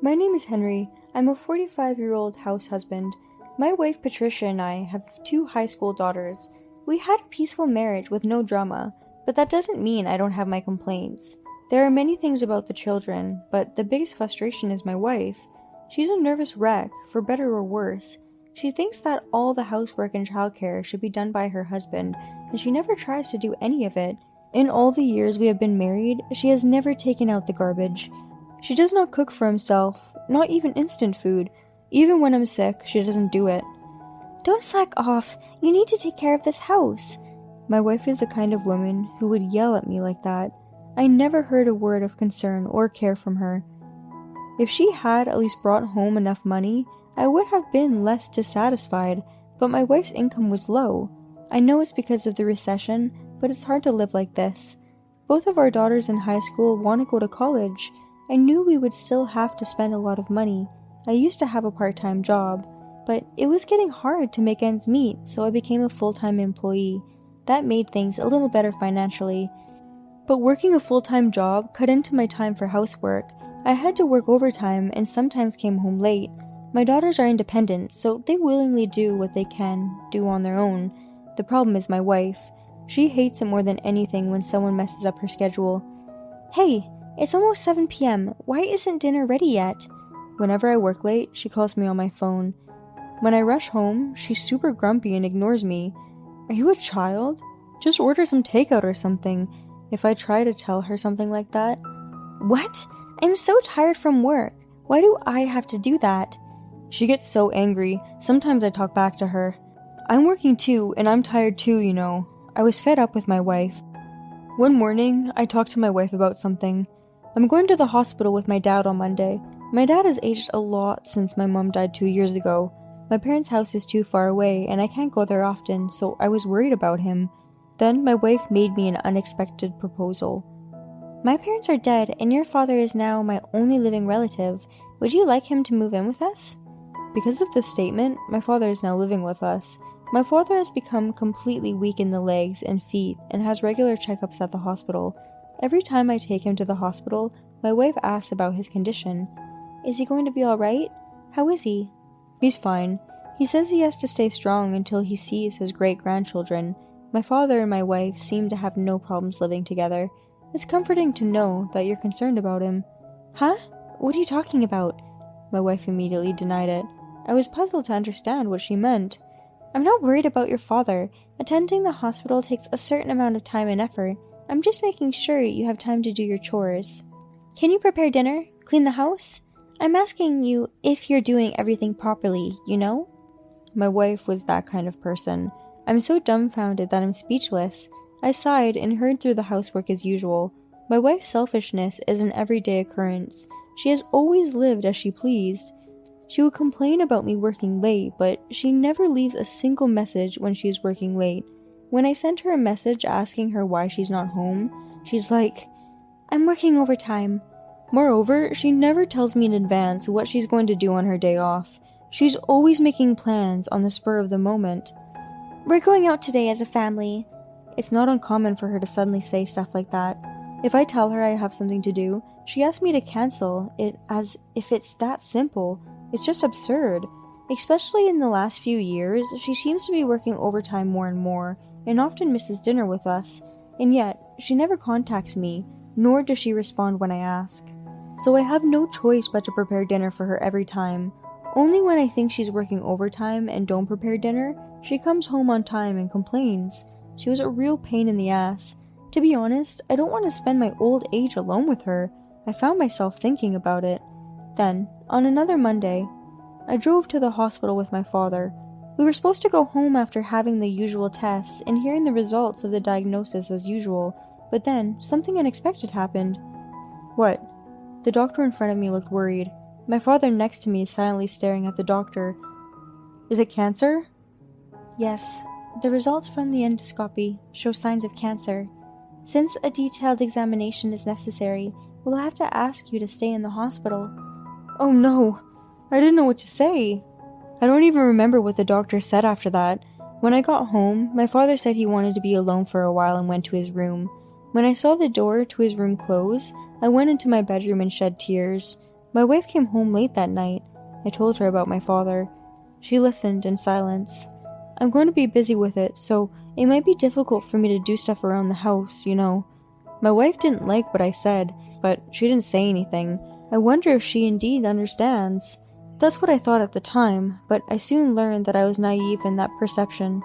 My name is Henry. I'm a 45-year-old house husband. My wife Patricia and I have two high school daughters. We had a peaceful marriage with no drama, but that doesn't mean I don't have my complaints. There are many things about the children, but the biggest frustration is my wife. She's a nervous wreck, for better or worse. She thinks that all the housework and childcare should be done by her husband, and she never tries to do any of it. In all the years we have been married, she has never taken out the garbage. She does not cook for himself, not even instant food. Even when I'm sick, she doesn't do it. Don't slack off. You need to take care of this house. My wife is the kind of woman who would yell at me like that. I never heard a word of concern or care from her. If she had at least brought home enough money, I would have been less dissatisfied, but my wife's income was low. I know it's because of the recession, but it's hard to live like this. Both of our daughters in high school want to go to college. I knew we would still have to spend a lot of money. I used to have a part-time job, but it was getting hard to make ends meet, so I became a full-time employee. That made things a little better financially. But working a full-time job cut into my time for housework. I had to work overtime and sometimes came home late. My daughters are independent, so they willingly do what they can do on their own. The problem is my wife. She hates it more than anything when someone messes up her schedule. Hey, it's almost 7 p.m. Why isn't dinner ready yet? Whenever I work late, she calls me on my phone. When I rush home, she's super grumpy and ignores me. Are you a child? Just order some takeout or something. If I try to tell her something like that. What? I'm so tired from work. Why do I have to do that? She gets so angry. Sometimes I talk back to her. I'm working too, and I'm tired too, you know. I was fed up with my wife. One morning, I talked to my wife about something. I'm going to the hospital with my dad on Monday. My dad has aged a lot since my mom died 2 years ago. My parents' house is too far away, and I can't go there often, so I was worried about him. Then my wife made me an unexpected proposal. My parents are dead, and your father is now my only living relative. Would you like him to move in with us? Because of this statement, my father is now living with us. My father has become completely weak in the legs and feet and has regular checkups at the hospital. Every time I take him to the hospital, my wife asks about his condition. Is he going to be alright? How is he? He's fine. He says he has to stay strong until he sees his great-grandchildren. My father and my wife seem to have no problems living together. It's comforting to know that you're concerned about him. Huh? What are you talking about? My wife immediately denied it. I was puzzled to understand what she meant. I'm not worried about your father. Attending the hospital takes a certain amount of time and effort. I'm just making sure you have time to do your chores. Can you prepare dinner? Clean the house? I'm asking you if you're doing everything properly, you know? My wife was that kind of person. I'm so dumbfounded that I'm speechless. I sighed and hurried through the housework as usual. My wife's selfishness is an everyday occurrence. She has always lived as she pleased. She would complain about me working late, but she never leaves a single message when she is working late. When I sent her a message asking her why she's not home, she's like, I'm working overtime. Moreover, she never tells me in advance what she's going to do on her day off. She's always making plans on the spur of the moment. We're going out today as a family. It's not uncommon for her to suddenly say stuff like that. If I tell her I have something to do, she asks me to cancel it as if it's that simple. It's just absurd. Especially in the last few years, she seems to be working overtime more and more, and often misses dinner with us, and yet she never contacts me, nor does she respond when I ask. So I have no choice but to prepare dinner for her every time. Only when I think she's working overtime and don't prepare dinner, she comes home on time and complains. She was a real pain in the ass. To be honest, I don't want to spend my old age alone with her. I found myself thinking about it. Then, on another Monday, I drove to the hospital with my father. We were supposed to go home after having the usual tests and hearing the results of the diagnosis as usual, but then something unexpected happened. What? The doctor in front of me looked worried. My father next to me is silently staring at the doctor. Is it cancer? Yes. The results from the endoscopy show signs of cancer. Since a detailed examination is necessary, we'll have to ask you to stay in the hospital. Oh no! I didn't know what to say. I don't even remember what the doctor said after that. When I got home, my father said he wanted to be alone for a while and went to his room. When I saw the door to his room close, I went into my bedroom and shed tears. My wife came home late that night. I told her about my father. She listened in silence. I'm going to be busy with it, so it might be difficult for me to do stuff around the house, you know. My wife didn't like what I said, but she didn't say anything. I wonder if she indeed understands. That's what I thought at the time, but I soon learned that I was naive in that perception.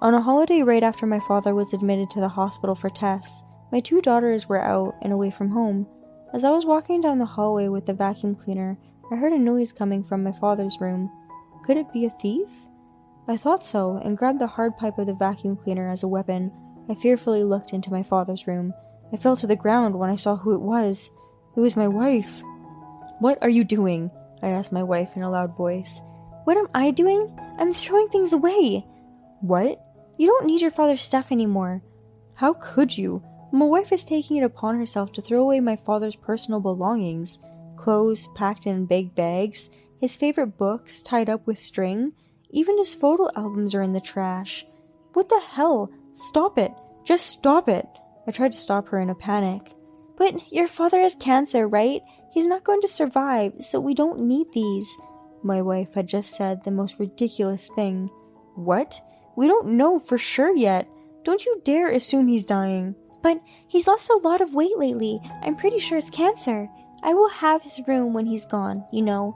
On a holiday right after my father was admitted to the hospital for tests, my 2 daughters were out and away from home. As I was walking down the hallway with the vacuum cleaner, I heard a noise coming from my father's room. Could it be a thief? I thought so, and grabbed the hard pipe of the vacuum cleaner as a weapon. I fearfully looked into my father's room. I fell to the ground when I saw who it was. It was my wife. "What are you doing?" I asked my wife in a loud voice. What am I doing? I'm throwing things away. What? You don't need your father's stuff anymore. How could you? My wife is taking it upon herself to throw away my father's personal belongings. Clothes packed in big bags, his favorite books tied up with string, even his photo albums are in the trash. What the hell? Stop it! Just stop it! I tried to stop her in a panic. But your father has cancer, right? He's not going to survive, so we don't need these. My wife had just said the most ridiculous thing. What? We don't know for sure yet. Don't you dare assume he's dying. But he's lost a lot of weight lately. I'm pretty sure it's cancer. I will have his room when he's gone, you know.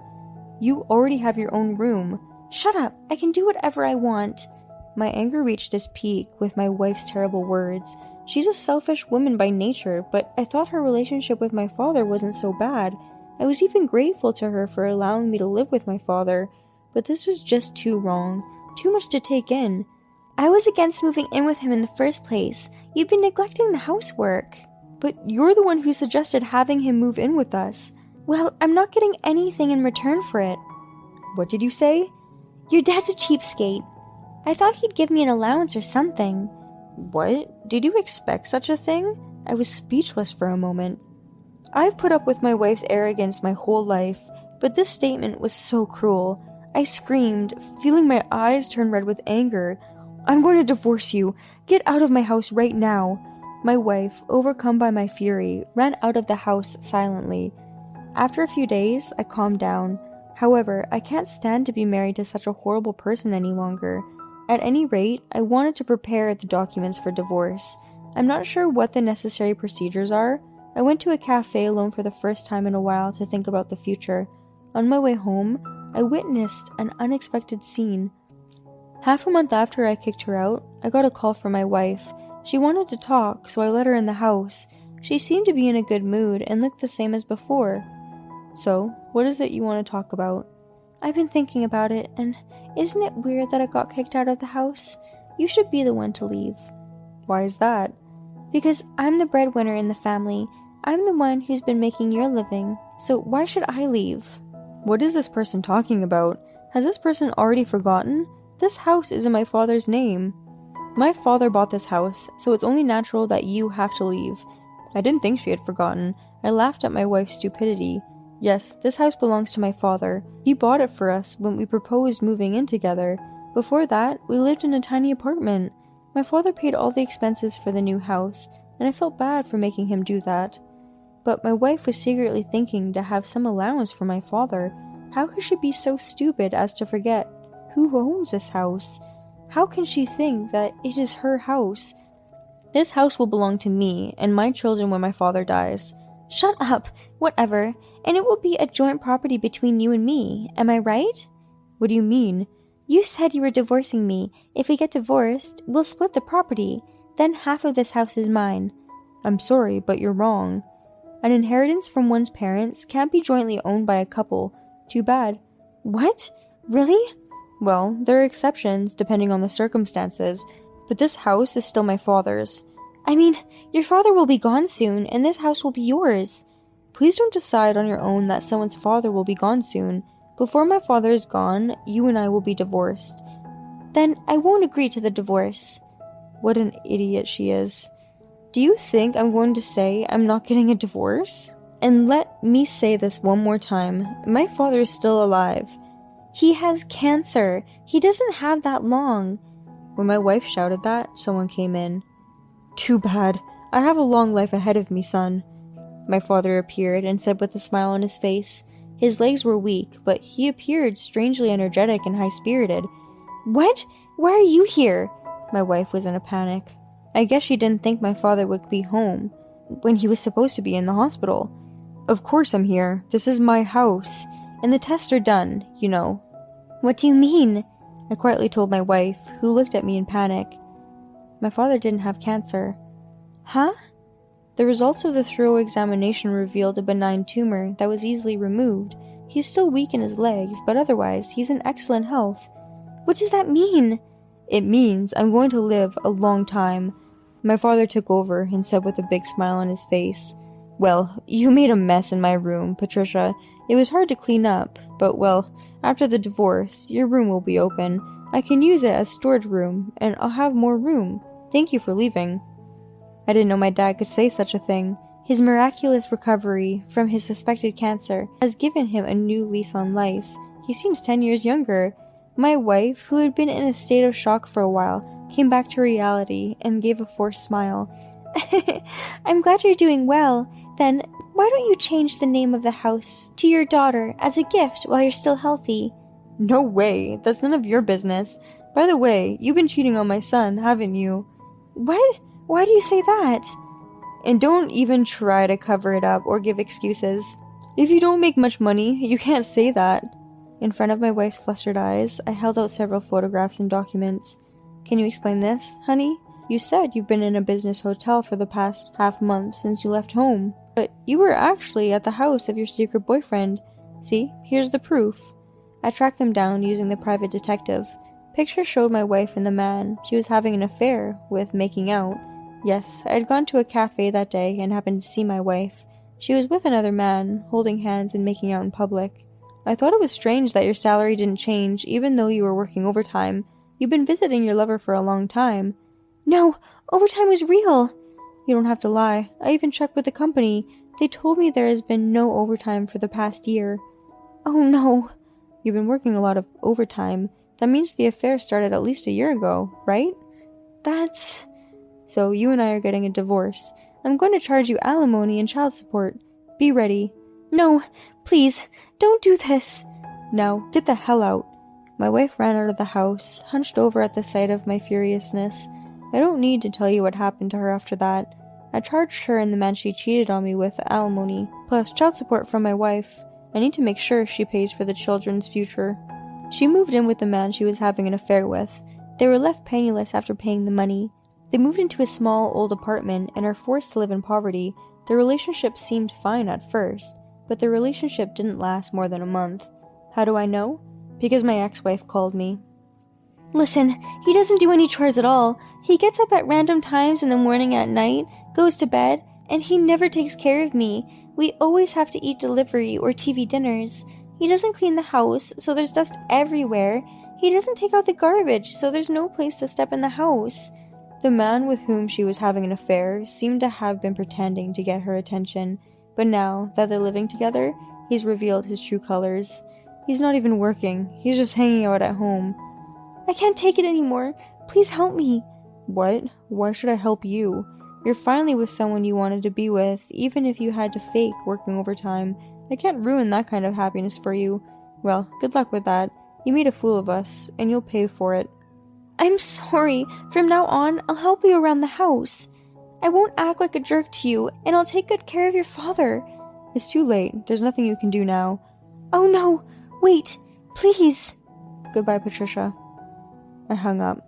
You already have your own room. Shut up. I can do whatever I want. My anger reached its peak with my wife's terrible words. She's a selfish woman by nature, but I thought her relationship with my father wasn't so bad. I was even grateful to her for allowing me to live with my father, but this was just too wrong. Too much to take in. I was against moving in with him in the first place. You've been neglecting the housework. But you're the one who suggested having him move in with us. Well, I'm not getting anything in return for it. What did you say? Your dad's a cheapskate. I thought he'd give me an allowance or something. What? Did you expect such a thing? I was speechless for a moment. I've put up with my wife's arrogance my whole life, but this statement was so cruel. I screamed, feeling my eyes turn red with anger. I'm going to divorce you. Get out of my house right now. My wife, overcome by my fury, ran out of the house silently. After a few days, I calmed down. However, I can't stand to be married to such a horrible person any longer. At any rate, I wanted to prepare the documents for divorce. I'm not sure what the necessary procedures are. I went to a cafe alone for the first time in a while to think about the future. On my way home, I witnessed an unexpected scene. Half a month after I kicked her out, I got a call from my wife. She wanted to talk, so I let her in the house. She seemed to be in a good mood and looked the same as before. So, what is it you want to talk about? I've been thinking about it, and isn't it weird that I got kicked out of the house? You should be the one to leave. Why is that? Because I'm the breadwinner in the family. I'm the one who's been making your living, so why should I leave? What is this person talking about? Has this person already forgotten? This house is in my father's name. My father bought this house, so it's only natural that you have to leave. I didn't think she had forgotten. I laughed at my wife's stupidity. Yes, this house belongs to my father. He bought it for us when we proposed moving in together. Before that, we lived in a tiny apartment. My father paid all the expenses for the new house, and I felt bad for making him do that. But my wife was secretly thinking to have some allowance for my father. How could she be so stupid as to forget who owns this house? How can she think that it is her house? This house will belong to me and my children when my father dies. Shut up! Whatever. And it will be a joint property between you and me. Am I right? What do you mean? You said you were divorcing me. If we get divorced, we'll split the property. Then half of this house is mine. I'm sorry, but you're wrong. An inheritance from one's parents can't be jointly owned by a couple. Too bad. What? Really? Well, there are exceptions depending on the circumstances, but this house is still my father's. I mean, your father will be gone soon, and this house will be yours. Please don't decide on your own that someone's father will be gone soon. Before my father is gone, you and I will be divorced. Then I won't agree to the divorce. What an idiot she is. Do you think I'm going to say I'm not getting a divorce? And let me say this one more time. My father is still alive. He has cancer. He doesn't have that long. When my wife shouted that, someone came in. Too bad. I have a long life ahead of me, son. My father appeared and said with a smile on his face, His legs were weak, but he appeared strangely energetic and high-spirited. "What? Why are you here?" My wife was in a panic. I guess she didn't think my father would be home when he was supposed to be in the hospital. "Of course I'm here. This is my house. And the tests are done, you know." "What do you mean?" I quietly told my wife, who looked at me in panic. My father didn't have cancer. "Huh?" The results of the thorough examination revealed a benign tumor that was easily removed. He's still weak in his legs, but otherwise, he's in excellent health. "What does that mean?" "It means I'm going to live a long time." My father took over and said with a big smile on his face, "Well, you made a mess in my room, Patricia. It was hard to clean up, but well, after the divorce, your room will be open. I can use it as storage room, and I'll have more room. Thank you for leaving." I didn't know my dad could say such a thing. His miraculous recovery from his suspected cancer has given him a new lease on life. He seems 10 years younger. My wife, who had been in a state of shock for a while, came back to reality and gave a forced smile. "I'm glad you're doing well. Then, why don't you change the name of the house to your daughter as a gift while you're still healthy?" "No way. That's none of your business. By the way, you've been cheating on my son, haven't you?" "What? Why do you say that?" "And don't even try to cover it up or give excuses. If you don't make much money, you can't say that." In front of my wife's flustered eyes, I held out several photographs and documents. "Can you explain this, honey? You said you've been in a business hotel for the past half month since you left home, but you were actually at the house of your secret boyfriend. See, here's the proof." I tracked them down using the private detective. Pictures showed my wife and the man she was having an affair with making out. Yes, I had gone to a cafe that day and happened to see my wife. She was with another man, holding hands and making out in public. "I thought it was strange that your salary didn't change even though you were working overtime. You've been visiting your lover for a long time." "No, overtime was real." "You don't have to lie. I even checked with the company. They told me there has been no overtime for the past year." "Oh no." "You've been working a lot of overtime. That means the affair started at least a year ago, right?" "That's..." "So you and I are getting a divorce. I'm going to charge you alimony and child support. Be ready." "No, please, don't do this." "Now, get the hell out." My wife ran out of the house, hunched over at the sight of my furiousness. I don't need to tell you what happened to her after that. I charged her and the man she cheated on me with alimony, plus child support from my wife. I need to make sure she pays for the children's future. She moved in with the man she was having an affair with. They were left penniless after paying the money. They moved into a small, old apartment and are forced to live in poverty. Their relationship seemed fine at first, but their relationship didn't last more than a month. How do I know? Because my ex-wife called me. "Listen, he doesn't do any chores at all. He gets up at random times in the morning at night, goes to bed, and he never takes care of me. We always have to eat delivery or TV dinners. He doesn't clean the house, so there's dust everywhere. He doesn't take out the garbage, so there's no place to step in the house." The man with whom she was having an affair seemed to have been pretending to get her attention, but now that they're living together, he's revealed his true colors. He's not even working, he's just hanging out at home. "I can't take it anymore. Please help me." "What? Why should I help you? You're finally with someone you wanted to be with, even if you had to fake working overtime. I can't ruin that kind of happiness for you. Well, good luck with that. You made a fool of us, and you'll pay for it." "I'm sorry. From now on, I'll help you around the house. I won't act like a jerk to you, and I'll take good care of your father." "It's too late. There's nothing you can do now." "Oh no, wait, please." "Goodbye, Patricia." I hung up.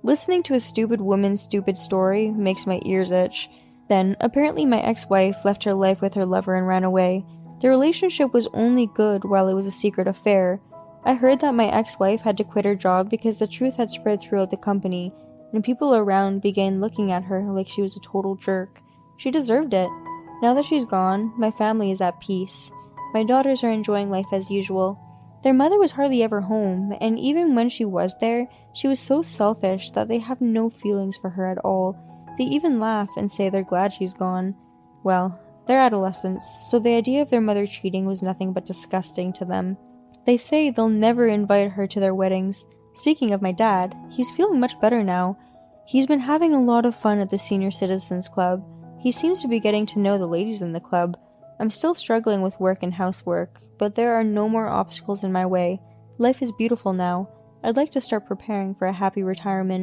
Listening to a stupid woman's stupid story makes my ears itch. Then, apparently my ex-wife left her life with her lover and ran away. Their relationship was only good while it was a secret affair. I heard that my ex-wife had to quit her job because the truth had spread throughout the company, and people around began looking at her like she was a total jerk. She deserved it. Now that she's gone, my family is at peace. My daughters are enjoying life as usual. Their mother was hardly ever home, and even when she was there, she was so selfish that they have no feelings for her at all. They even laugh and say they're glad she's gone. Well, they're adolescents, so the idea of their mother cheating was nothing but disgusting to them. They say they'll never invite her to their weddings. Speaking of my dad, he's feeling much better now. He's been having a lot of fun at the Senior Citizens Club. He seems to be getting to know the ladies in the club. I'm still struggling with work and housework, but there are no more obstacles in my way. Life is beautiful now. I'd like to start preparing for a happy retirement.